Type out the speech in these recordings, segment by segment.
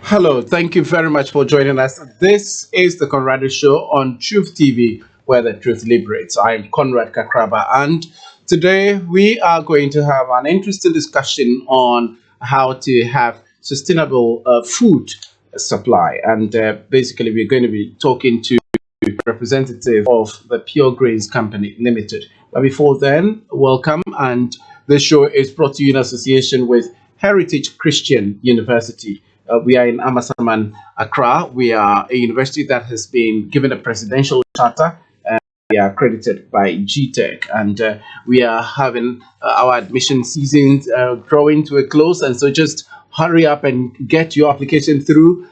Hello, thank you very much for joining us. This is the Conrado Show on Truth TV, where the truth liberates. I'm Conrad Kakraba, and today we are going to have an interesting discussion on how to have sustainable food supply. And basically, we're going to be talking to representative of the PureGrains Company Limited. But before then, welcome. And this show is brought to you in association with Heritage Christian University. We are in Amasaman, Accra. We are a university that has been given a presidential charter. We are accredited by GTech, and we are having our admission season drawing to a close. And so just hurry up and get your application through.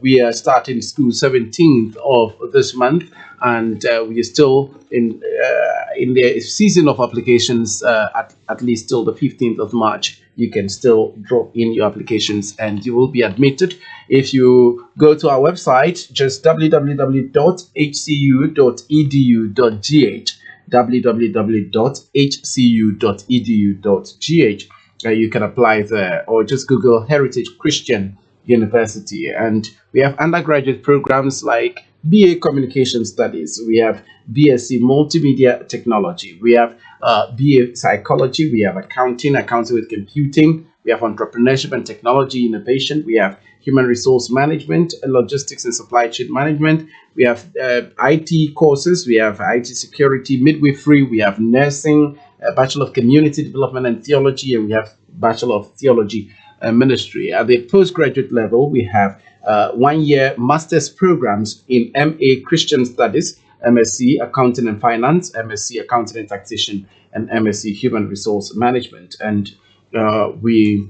We are starting school 17th of this month, and we are still in the season of applications at least till the 15th of March. You can still drop in your applications and you will be admitted. If you go to our website, just www.hcu.edu.gh, www.hcu.edu.gh. You can apply there, or just Google Heritage Christian University. And we have undergraduate programs like BA Communication Studies, we have BSc Multimedia Technology, we have BA Psychology, we have accounting with computing, we have entrepreneurship and technology innovation, we have human resource management, logistics and supply chain management, we have IT courses, we have IT security, midwifery, we have nursing, Bachelor of Community Development and Theology, and we have Bachelor of Theology and Ministry. At the postgraduate level, we have 1-year master's programs in MA Christian Studies, MSc Accounting and Finance, MSc Accounting and Taxation, and MSc Human Resource Management. And we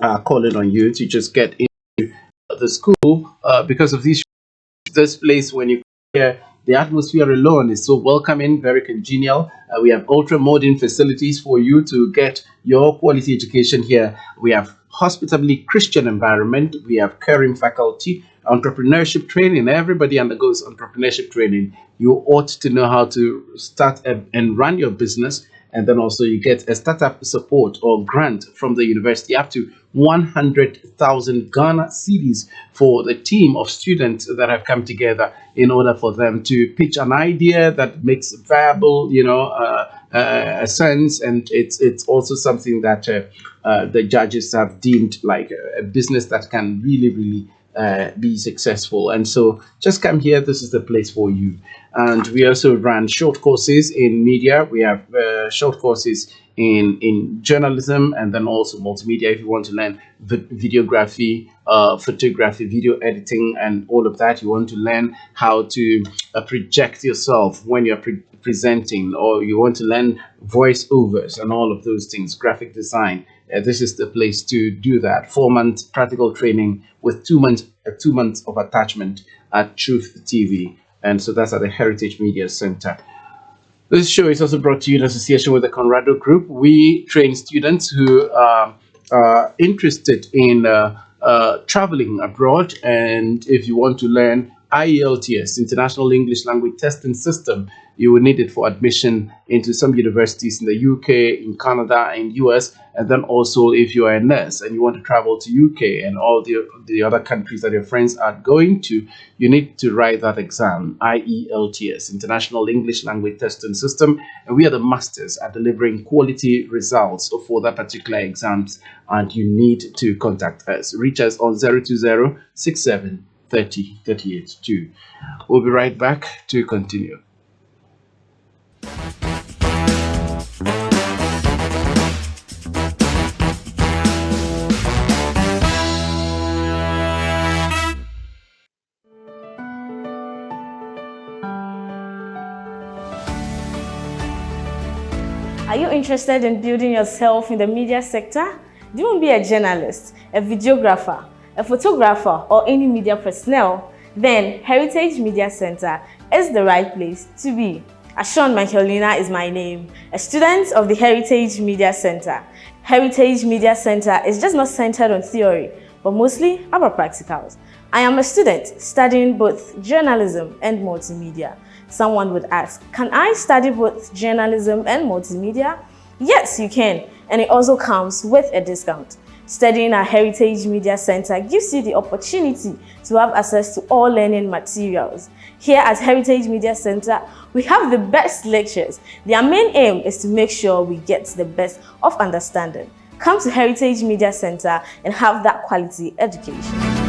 are calling on you to just get into the school because of this place. When you come here, the atmosphere alone is so welcoming, very congenial. We have ultra modern facilities for you to get your quality education here. We have hospitably Christian environment. We have caring faculty, entrepreneurship training. Everybody undergoes entrepreneurship training. You ought to know how to start and run your business. And then also you get a startup support or grant from the university up to 100,000 Ghana cedis for the team of students that have come together in order for them to pitch an idea that makes viable, sense. And it's also something that the judges have deemed like a business that can really be successful. And so just come here. This is the place for you. And we also run short courses in media. We have short courses in journalism, and then also multimedia if you want to learn videography, photography, video editing, and all of that. You want to learn how to project yourself when you're presenting, or you want to learn voiceovers and all of those things, graphic design. This is the place to do that. 4 months practical training with 2 months of attachment at Truth TV. And so that's at the Heritage Media Center. This show is also brought to you in association with the Conrado Group. We train students who are interested in traveling abroad. And if you want to learn IELTS, International English Language Testing System, you will need it for admission into some universities in the UK, in Canada, in US, and then also if you are a nurse and you want to travel to UK and all the other countries that your friends are going to, you need to write that exam, IELTS, International English Language Testing System, and we are the masters at delivering quality results for that particular exams, and you need to contact us. Reach us on 020 67 30 38 2. We'll be right back to continue. Are you interested in building yourself in the media sector? Do you want to be a journalist, a videographer, a photographer, or any media personnel? Then Heritage Media Center is the right place to be. Ashon Michaelina is my name, a student of the Heritage Media Center. Heritage Media Center is just not centered on theory, but mostly about practicals. I am a student studying both journalism and multimedia. Someone would ask, can I study both journalism and multimedia? Yes, you can, and it also comes with a discount. Studying at Heritage Media Center gives you the opportunity to have access to all learning materials. Here at Heritage Media Center, we have the best lectures. Their main aim is to make sure we get the best of understanding. Come to Heritage Media Center and have that quality education.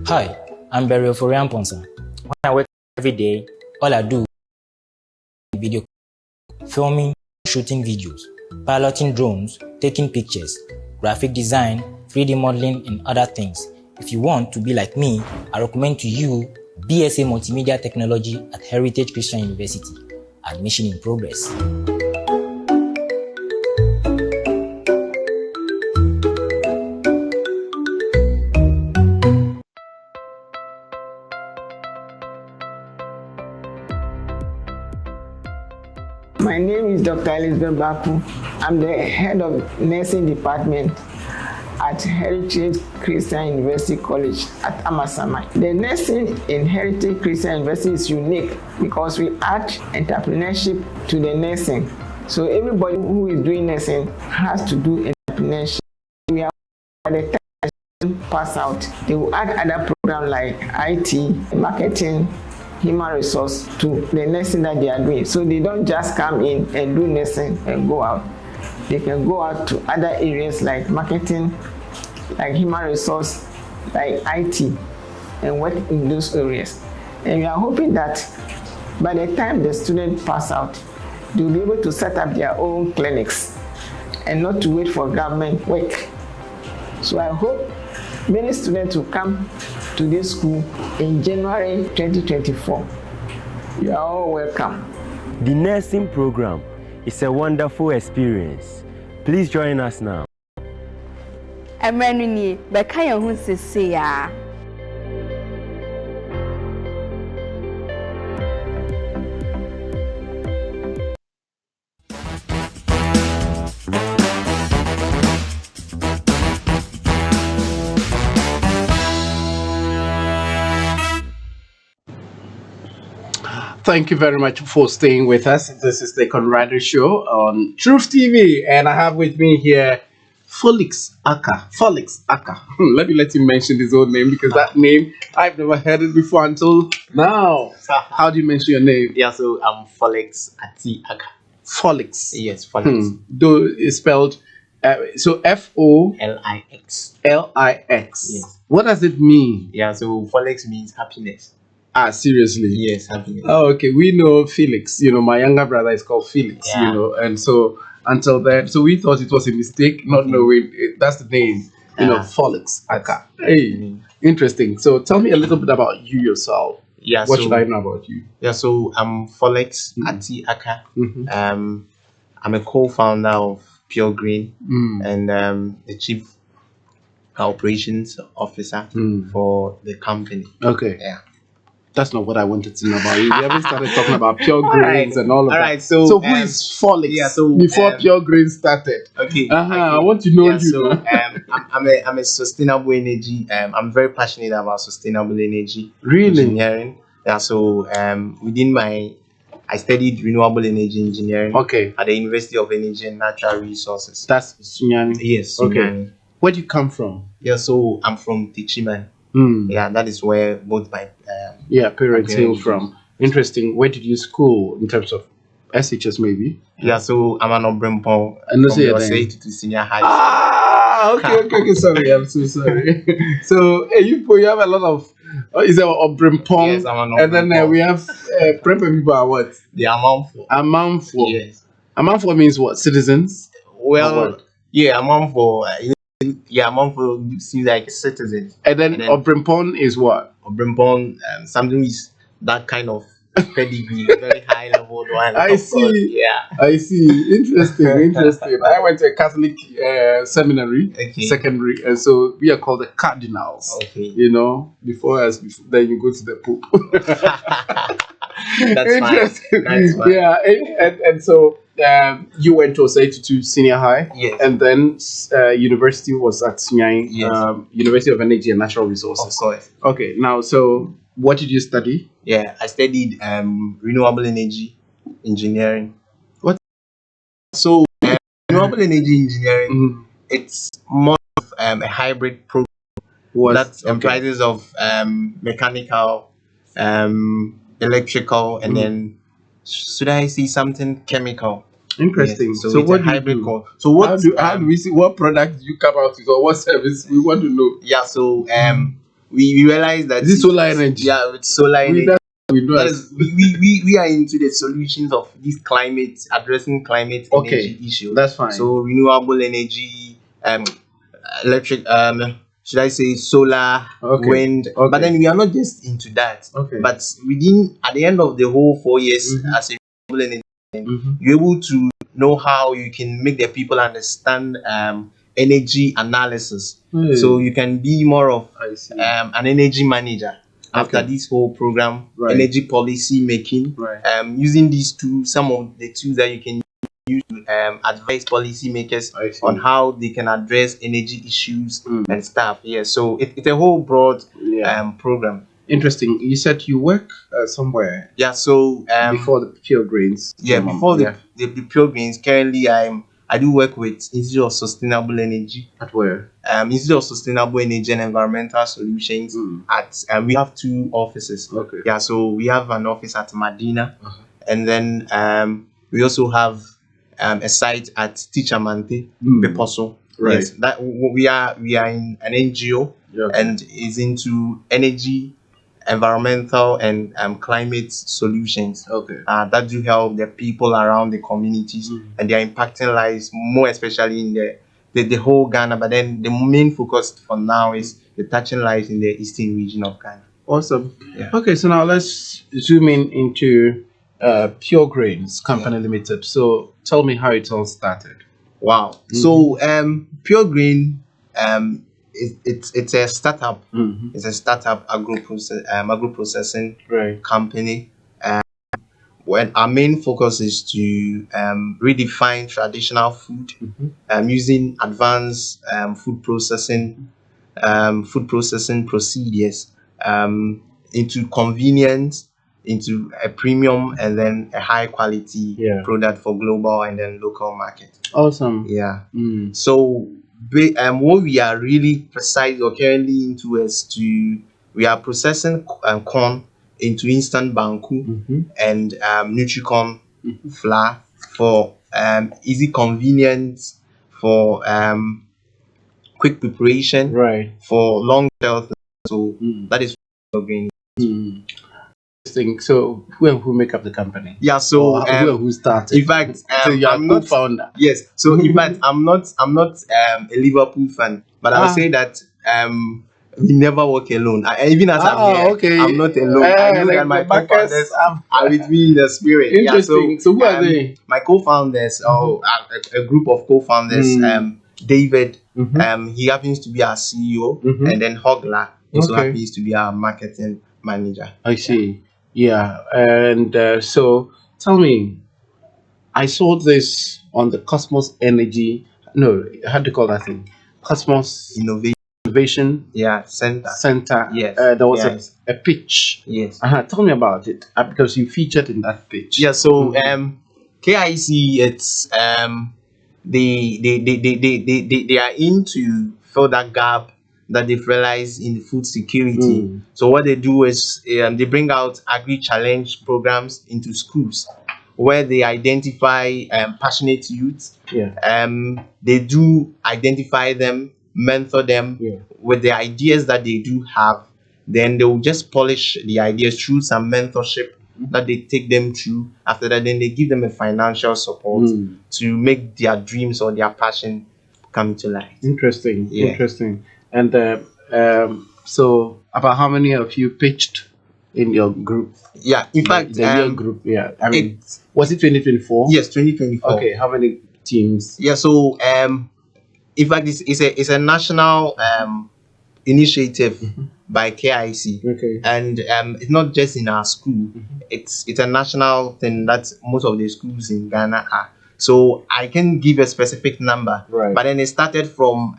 Hi, I'm Berio Foriamponsa. When I work every day, all I do is video, filming, shooting videos, piloting drones, taking pictures, graphic design, 3D modeling, and other things. If you want to be like me, I recommend to you BSA Multimedia Technology at Heritage Christian University. Admission in progress. My name is Dr. Elizabeth Baku. I'm the head of nursing department at Heritage Christian University College at Amasama. The nursing in Heritage Christian University is unique because we add entrepreneurship to the nursing. So everybody who is doing nursing has to do entrepreneurship. We are at the time pass out. They will add other programs like IT, marketing, human resource to the nursing that they are doing. So they don't just come in and do nursing and go out. They can go out to other areas like marketing, like human resource, like IT, and work in those areas. And we are hoping that by the time the students pass out, they'll be able to set up their own clinics and not to wait for government work. So I hope many students will come to this school in January 2024. You are all welcome. The nursing program is a wonderful experience. Please join us now. Emmanuel, Bekaya Hunseya. Thank you very much for staying with us. This is the Conrado Show on Truth TV, and I have with me here Folix Ackah. Folix Ackah. Let him mention his own name because that name I've never heard it before until now. How do you mention your name? Yeah, so I'm Folix Ackah. Folix. Yes, Folix. Though it's spelled so Folix. Lix. Yes. What does it mean? Yeah, so Folix means happiness. Ah, seriously? Yes, happiness. Oh, okay. We know Felix. You know, my younger brother is called Felix. Yeah. You know, and so until then, so we thought it was a mistake, not knowing that's the name. You know, Folix Ackah. Hey, interesting. So tell me a little bit about you yourself. Yeah. What should I know about you? Yeah, so I'm Folix Ackah. I'm a co-founder of PureGrains and the chief operations officer for the company. Okay. Yeah. That's not what I wanted to know about you. We haven't started talking about PureGrains and all of that. Alright, so who is Folix? Yeah, so before PureGrains started. Okay. I want to know Yeah, you. so I'm a sustainable energy. I'm very passionate about sustainable energy. Really? Engineering. Yeah, so I studied renewable energy engineering Okay. at the University of Energy and Natural Resources. That's Sunyani. Yes. Okay. Sunyani. Where do you come from? Yeah, so I'm from Tichiman. Yeah, that is where both my parents hail from. Interesting. Where did you school in terms of SHS maybe? Yeah, so I'm an Obrempon And from your say to senior high school. Ah, okay. Sorry, I'm so sorry. So you have a lot of. Is there Obrempon? Yes, I'm an And then Obrempon. we have Prempemiba. What? The amount Amanfo. Yes. Amanfo means what? Citizens. Or Well, what? yeah, amount for seems like citizens. And then Obrempon is what? Obrempon, something is that kind of pedigree, very high level board one. I of course, see. Yeah. I see. Interesting. Interesting. I went to a Catholic seminary, Okay. secondary, and so we are called the cardinals. Okay. You know, before us, then you go to the Pope. That's fine. Interesting. That's fine. Yeah, and so you went to Osei Senior High, Yes. and then university was at Sunyani, Yes. University of Energy and Natural Resources. Of course. Okay, now, so what did you study? Yeah, I studied renewable energy engineering. What? So renewable energy engineering, Mhm. it's more of a hybrid program that comprises of mechanical, electrical, and then should I say something chemical? Interesting. Yes, So it's what a do you hybrid do? course. So what? How do we see what product do you come out with, or what service we want to know? Yeah. So we realized that Is it solar energy? Yeah, with solar energy. We know That as- is, we are into the solutions of this addressing climate energy issue. That's fine. So renewable energy, electric, should I say solar, wind. Okay. But then we are not just into that. Okay. But at the end of the whole 4 years as a renewable energy, you're able to know how you can make the people understand energy analysis. So you can be more of an energy manager. After this whole program, energy policy making, using these tools, some of the tools that you can use to advise policymakers on how they can address energy issues and stuff. Yeah, so it's a whole broad program. Interesting. You said you work somewhere. Yeah, so before the PureGrains. Yeah, before the PureGrains. Currently, I do work with Institute of Sustainable Energy. At where? Institute of Sustainable Energy and Environmental Solutions. We have 2 offices. Okay. Yeah, so we have an office at Medina, and then we also have a site at Tichamante, Beposo. Right. Yes, that we are in an NGO and is into energy, environmental, and climate solutions. Okay. That do help the people around the communities, and they are impacting lives more, especially in the whole Ghana. But then the main focus for now is the touching lives in the eastern region of Ghana. Awesome. Yeah. Okay, so now let's zoom into PureGrains Company Limited. So tell me how it all started. Wow. So PureGrain, it's a startup. It's a startup agro processing company. When our main focus is to redefine traditional food, using advanced food processing procedures into convenience, into a premium, and then a high quality product for global and then local market. Awesome. Yeah. So what we are really precise or currently into is we are processing corn into instant banku and Nutricorn flour for easy convenience, for quick preparation, for long shelf. So that is PureGrain. Interesting. So who make up the company? Yeah. So who started? In fact, so you are I'm not co-founder. Yes. So in fact, I'm not a Liverpool fan, but I'll say that we never work alone. Even as I'm here, I'm not alone. I know that my co-founders are with me in the spirit. Interesting. Yeah, so who are they? My co-founders, a group of co-founders. David, he happens to be our CEO, and then Hogla also happens to be our marketing manager. I see. Yeah, and so tell me, I saw this on the Cosmos Energy. No, how do you call that thing? Cosmos Innovation. Yeah, Center. Yes. There was a pitch. Yes. Tell me about it because you featured in that pitch. Yeah. So KIC, it's they are in to fill that gap that they've realized in the food security. So what they do is they bring out agri challenge programs into schools where they identify passionate youths. They do identify them, mentor them with the ideas that they do have. Then they will just polish the ideas through some mentorship that they take them through. After that, then they give them a financial support to make their dreams or their passion come to life. Interesting. Yeah. Interesting. And so about how many of you pitched? in your group? Yeah, in fact, your group. Yeah, I mean, was it 2024? Yes, 2024. Okay, how many teams? Yeah, so in fact, it's a national initiative by KIC. Okay. And it's not just in our school. It's a national thing that most of the schools in Ghana are. So I can give a specific number. Right. But then it started from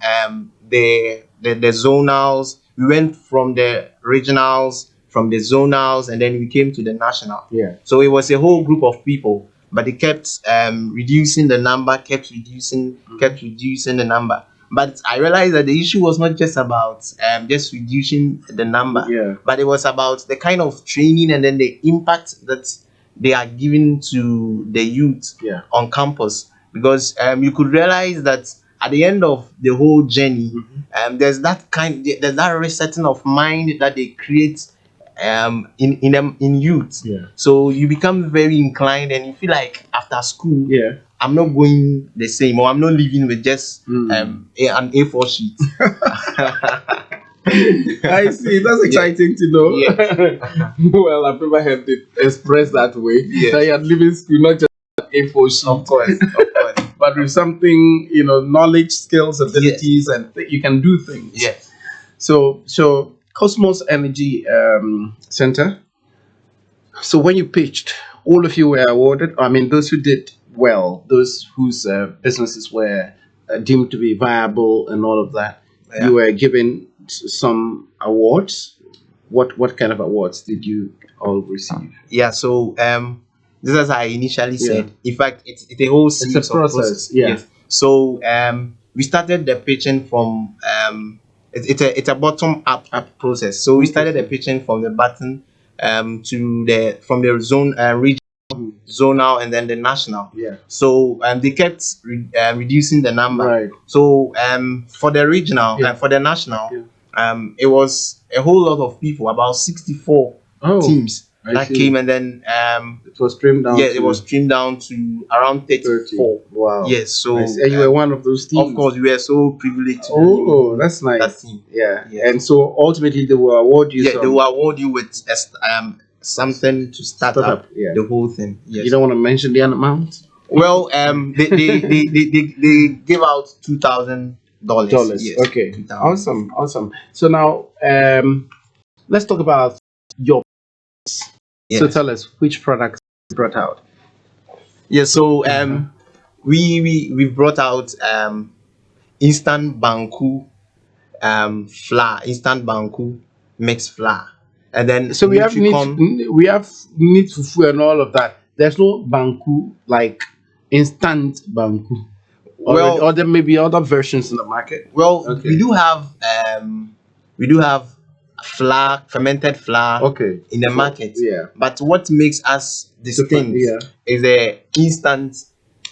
the zonals. We went from the regionals, from the zonals, and then we came to the national. Yeah. So it was a whole group of people, but they kept reducing the number, kept reducing the number. But I realized that the issue was not just about just reducing the number, but it was about the kind of training and then the impact that they are giving to the youth on campus. Because you could realize that at the end of the whole journey, there's that resetting of mind that they create in youth. So you become very inclined and you feel like after school, I'm not going the same, or I'm not leaving with just an A4 sheet. I see. That's exciting to know. Yeah. Well, I've never heard it expressed that way. That you're leaving school not just A4 sheet. Of course. But with something, knowledge, skills, abilities, and you can do things. Yes. So Cosmos Energy Center. So when you pitched, all of you were awarded. I mean, those who did well, those whose businesses were deemed to be viable and all of that, you were given some awards. What kind of awards did you all receive? Yeah. So just as I initially said, in fact, it's a whole series of process. Yes. So we started the pitching from it's a bottom up process. So we started the pitching from the bottom from the zone region, zonal, and then the national. Yeah. So they kept reducing the number. Right. So for the regional and for the national, it was a whole lot of people, about 64 teams that came, and then it was trimmed down. Yeah, it was trimmed down to around 34. Wow. Yes. So and you were one of those teams. Of course, we were so privileged. That's nice. That team. Yeah. And so ultimately, they will award you. Yeah, they will award you with something to start up the whole thing. Yes. You don't want to mention the amount? Well, they give out $2,000. Yes. Okay. $2,000. Awesome. So now let's talk about your. Yes. So tell us which products you brought out. Yeah. So we brought out instant banku flour, instant banku mixed flour. And then so we have need fufu and all of that. There's no banku like instant banku. Or there may be other versions in the market. Well, we do have flour, fermented flour in the market. Yeah. But what makes us distinct is the instant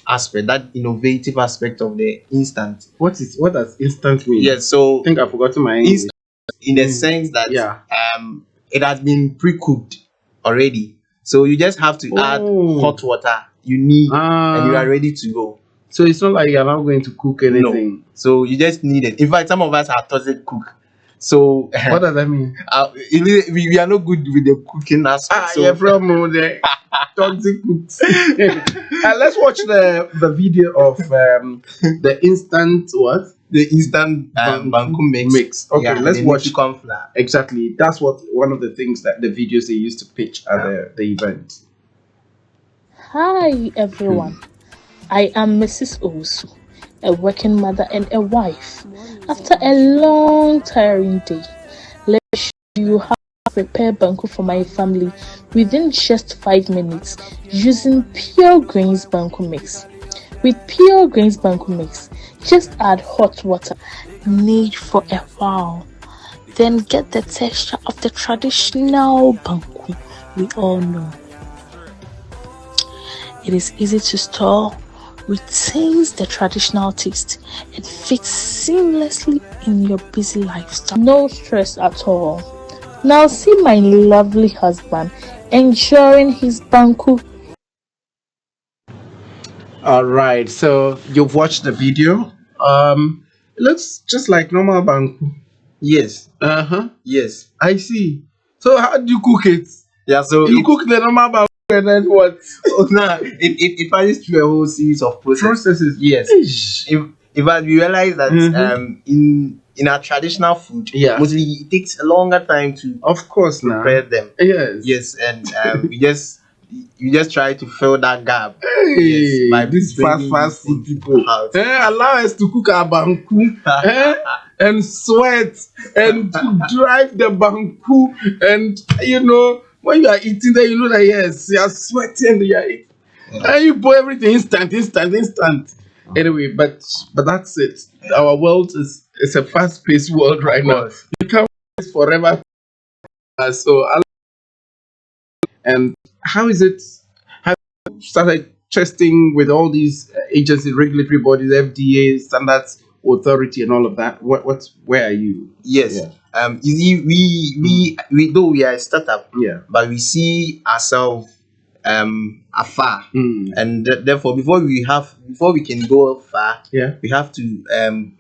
aspect, that innovative aspect of the instant. What does instant mean? Yes, so I think I've forgotten my English. In the sense that it has been pre-cooked already. So you just have to add hot water you need and you are ready to go. So it's not like you're not going to cook anything. No. So you just need it. In fact, some of us are toxic cook. So what does that mean? We are not good with the cooking aspect. You're from the toxic cooks. Let's watch the video of the instant what? The instant banku mix. Okay, let's watch. Corn flour. Exactly. That's one of the things that the videos they used to pitch at the event. Hi everyone. I am Mrs. Owusu, a working mother and a wife. After a long, tiring day, let me show you how to prepare banku for my family within just 5 minutes using PureGrains banku mix. With PureGrains banku mix, just add hot water, knead for a while, then get the texture of the traditional banku we all know. It is easy to store, retains the traditional taste, and fits seamlessly in your busy lifestyle. No stress at all. Now see my lovely husband enjoying his banku. All right, so you've watched the video. It looks just like normal banku. Yes. Yes, I see. So how do you cook it? Yeah, so You cook the normal bamboo and then what? oh, nah, it passes through a whole series of processes. Yes. If we realize that in our traditional food, mostly it takes a longer time to of course prepare them. Yes, and we just try to fill that gap. Hey, by this bringing fast food these people out. Allow us to cook our banku and sweat and to drive the banku, and when you are eating that, you know that yes, you are sweating, you are eating. And you boil everything instant. Anyway, but that's it. Our world is a fast-paced world right now. You can't wait forever. And how is it? Have you started testing with all these agencies, regulatory bodies, FDA, standards authority, and all of that? Where are you? Yes. You see, we though we are a startup, but we see ourselves afar, and therefore before we can go far, we have to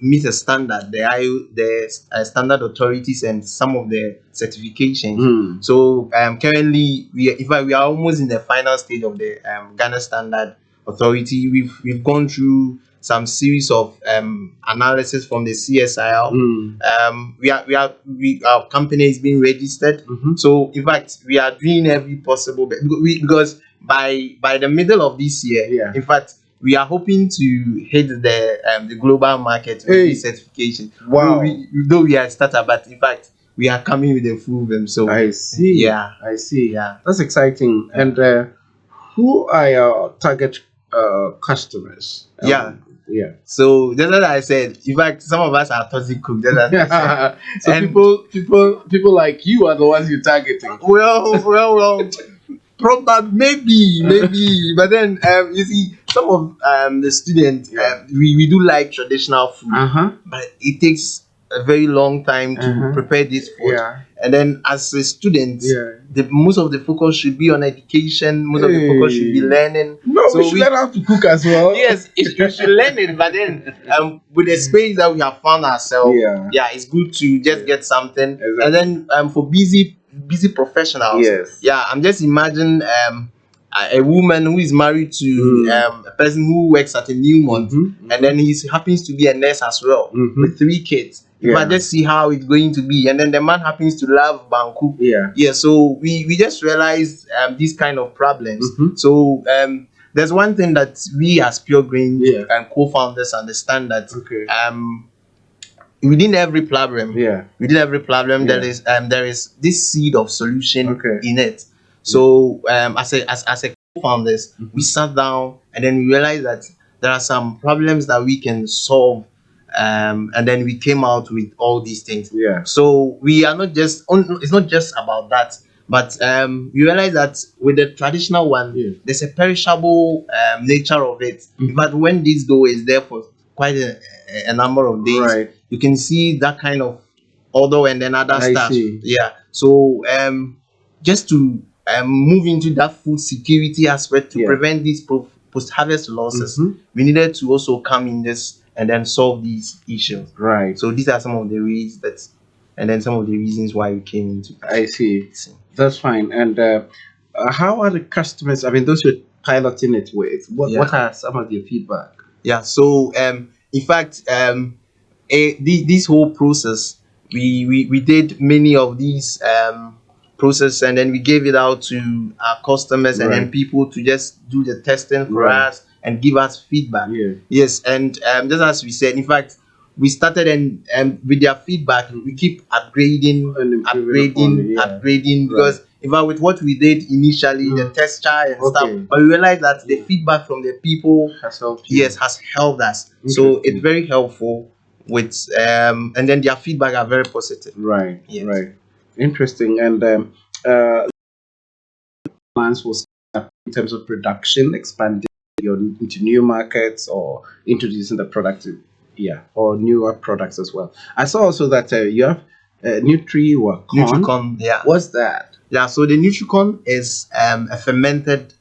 meet a standard, the standard authorities and some of the certifications. So currently we are almost in the final stage of the Ghana Standard Authority. We've gone through some series of analysis from the CSIR. Our company is being registered. So in fact, we are doing every possible because by the middle of this year, in fact, we are hoping to hit the global market with this certification. Wow! Though we are a startup, but in fact, we are coming with a full them. So I see. I see. That's exciting. And who are your target customers? So just as I said, in fact, some of us are toxic cooks. So people like you are the ones you're targeting. Well, probably maybe, but then you see, some of the students we do like traditional food, but it takes a very long time to prepare this food. And then as a student, most of the focus should be on education. Most of the focus should be learning. No, so we should learn how to cook as well. Yes, you should learn it. But then with the space that we have found ourselves, it's good to just get something. Exactly. And then for busy professionals, I'm just imagine a woman who is married to a person who works at a Newmont, and then he happens to be a nurse as well with 3 kids. You might just see how it's going to be, and then the man happens to love Banku. So we just realized these kind of problems. So there's one thing that we as PureGrains and co-founders understand that within every problem, there is this seed of solution in it. So as a co-founders, we sat down and then we realized that there are some problems that we can solve. And then we came out with all these things. So we are not just it's not just about that, but we realize that with the traditional one, there's a perishable nature of it. But when this dough is there for quite a number of days, you can see that kind of odor and then other stuff. So just to move into that food security aspect to prevent these post-harvest losses, we needed to also come in this and then solve these issues. So these are some of the ways and then some of the reasons why we came into. I see. That's fine. And how are the customers? I mean, those you're piloting it with. What are some of your feedback? So in fact, this whole process, we did many of these process, and then we gave it out to our customers and then people to just do the testing for us and give us feedback. Yes, and just as we said, in fact, we started and with their feedback, we keep upgrading, because in fact, with what we did initially, the texture and stuff, but we realized that the feedback from the people has helped us. So it's very helpful with and then their feedback are very positive. Interesting. And plans was in terms of production, expanding into new markets or introducing the product, or newer products as well. I saw also that you have Nutricon. What's that? So the Nutricon is a fermented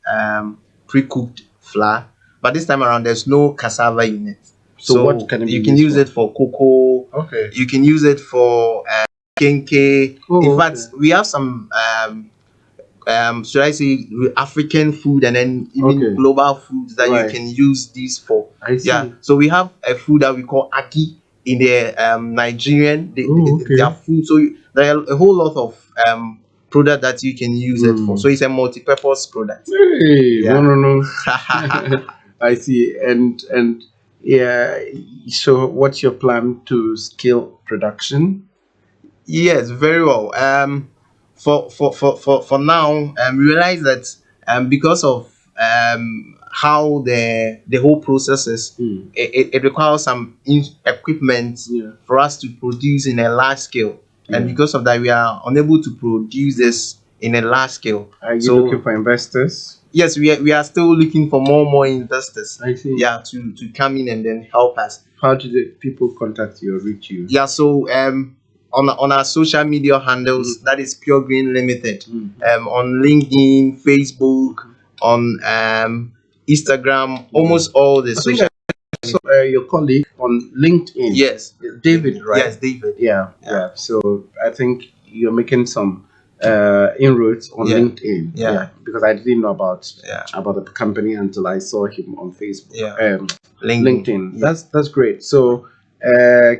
pre-cooked flour, but this time around there's no cassava in it. So what can you can use it for cocoa. You can use it for kenke. Oh, In fact, we have some should I say African food and then even global foods that you can use these for. I see. Yeah. So we have a food that we call Ackah in the Nigerian their food. So there are a whole lot of product that you can use it for. So it's a multi-purpose product. Hey, no. I see. And yeah, so what's your plan to scale production? Yes, very well. For now, we realize that because of how the whole process is, it requires some equipment for us to produce in a large scale, and because of that, we are unable to produce this in a large scale. Are you looking for investors? Yes, we are still looking for more investors. I see. Yeah, to come in and then help us. How do the people contact you or reach you? Yeah, so on our social media handles, that is PureGrains Limited. On LinkedIn, Facebook, on Instagram, almost all the social. So your colleague on LinkedIn. Yes, David, right? Yes, David. Yeah. So I think you're making some inroads on LinkedIn. Yeah. Because I didn't know about the company until I saw him on Facebook. LinkedIn. That's great. So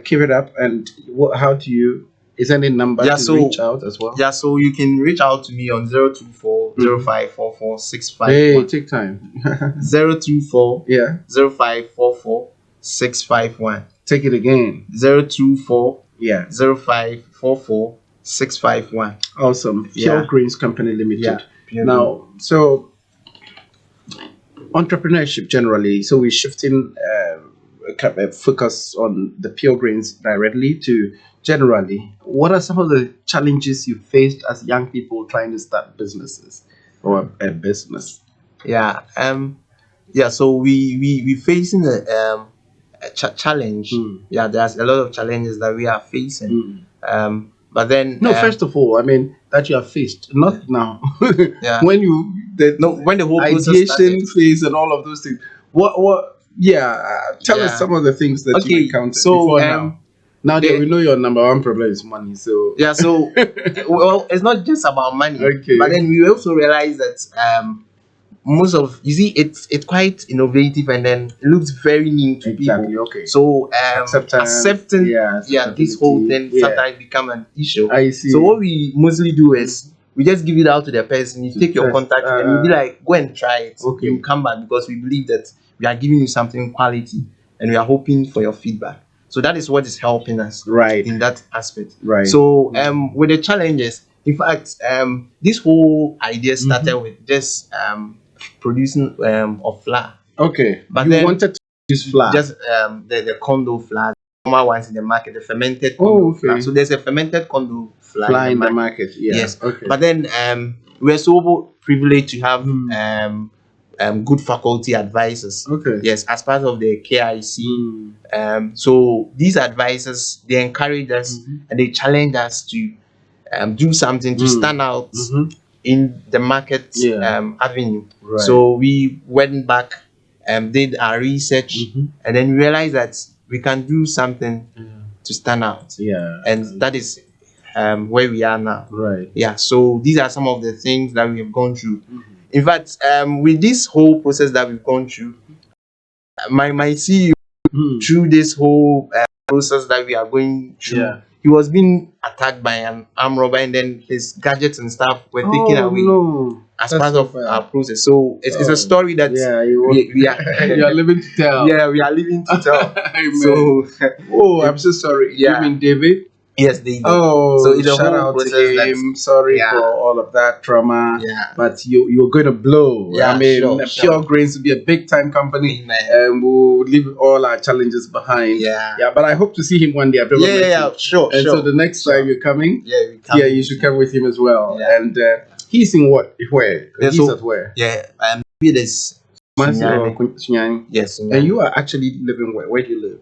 keep it up. And how do you? Is there any number to reach out as well? Yeah, so you can reach out to me on 024 0544 651. Hey, take time. 024 yeah 0544 651. Take it again. 024 yeah 0544 651. Awesome. PureGrains Company Limited. Yeah. Now, so entrepreneurship generally. So we're shifting focus on the PureGrains directly to generally. What are some of the challenges you faced as young people trying to start businesses or a business? So we facing a challenge. Yeah, there's a lot of challenges that we are facing. But then first of all, I mean that you have faced, not now. when the whole ideation phase and all of those things. Tell us some of the things that you encountered before now. Now that we know your number one problem is money, so well, it's not just about money. Okay. But then we also realize that most of it's quite innovative and then it looks very new to people. Okay. So accepting this whole thing sometimes become an issue. I see. So what we mostly do is we just give it out to the person. You take your contact and we'll be like, go and try it. Okay. You come back because we believe that we are giving you something quality and we are hoping for your feedback. So that is what is helping us in that aspect. Right. So with the challenges, in fact, this whole idea started with just producing of flour. Okay. But you then wanted to use flour. Just the condo flour, the normal ones in the market, the fermented condo flour. So there's a fermented condo flour in the market. Yes. Okay. But then we're so privileged to have good faculty advisors. Okay. Yes, as part of the KIC. So these advisors, they encourage us and they challenge us to do something to stand out in the market avenue. Right. So we went back and did our research and then realized that we can do something to stand out. Yeah. And that is where we are now. Right. Yeah. So these are some of the things that we have gone through. In fact, with this whole process that we've gone through, my CEO through this whole process that we are going through, he was being attacked by an armed robber, and then his gadgets and stuff were taken away as part of our process. So it's a story that we are you are living to tell. Yeah, we are living to tell. So, I'm so sorry. Yeah. You mean David? Yes, they did. Oh, so it's a shout whole out process to him. Sorry for all of that trauma. Yeah. But you're going to blow. Yeah, I mean, sure. PureGrains will be a big time company. Amen. And we'll leave all our challenges behind. Yeah. Yeah, but I hope to see him one day. Sure. And so the next time you're coming, you should come with him as well. Yeah. And he's in what? Where? Yeah, he's at where? Yeah. Maybe this. Yes. And you are actually living where? Where do you live?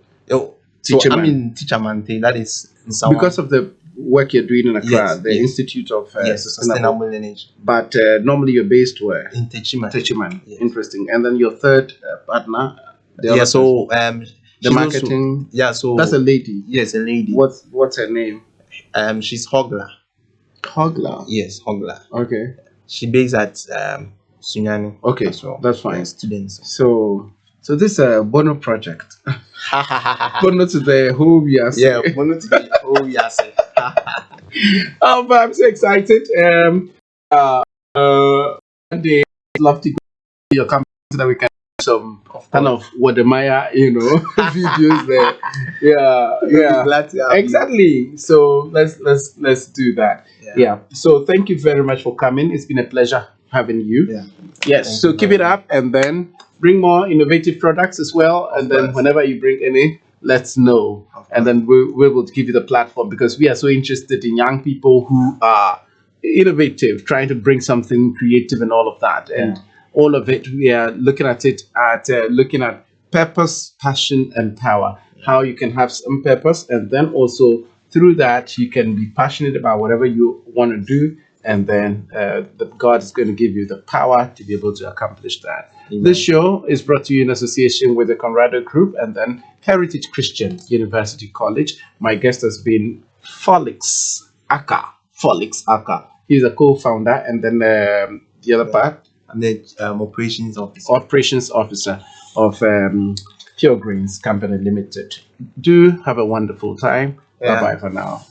So I'm in Teachermante, that is in Sawan. Because of the work you're doing in Ackah, the Institute of Sustainable Lineage. But normally you're based where? In Techiman. Yes. Interesting. And then your third partner? The marketing. So that's a lady. Yes, a lady. What's her name? She's Hogla. Hogla. Yes, Hogla. Okay. She based at Sunyani. Okay, as well. that's fine. Students. So this is a Bono project. Bono to the whole year. Yeah, Bono to the whole year. Oh, but I'm so excited. One day I'd love to go to your company so that we can do some kind of Wademaya, videos there. Yeah. Glad to have exactly. So let's do that. Yeah. So thank you very much for coming. It's been a pleasure having you. Yeah. Yes. So keep it up and then bring more innovative products as well. And then whenever you bring any, let's know. And then we will give you the platform because we are so interested in young people who are innovative, trying to bring something creative and all of that. And all of it, we are looking at looking at purpose, passion, and power. How you can have some purpose, and then also through that you can be passionate about whatever you want to do, and then God is going to give you the power to be able to accomplish that. Amen. This show is brought to you in association with the Conrado Group and then Heritage Christian University College. My guest has been Folix Ackah. He's a co-founder, and then the other part, and the operations officer of PureGrains Company Limited. Do have a wonderful time. Bye bye for now.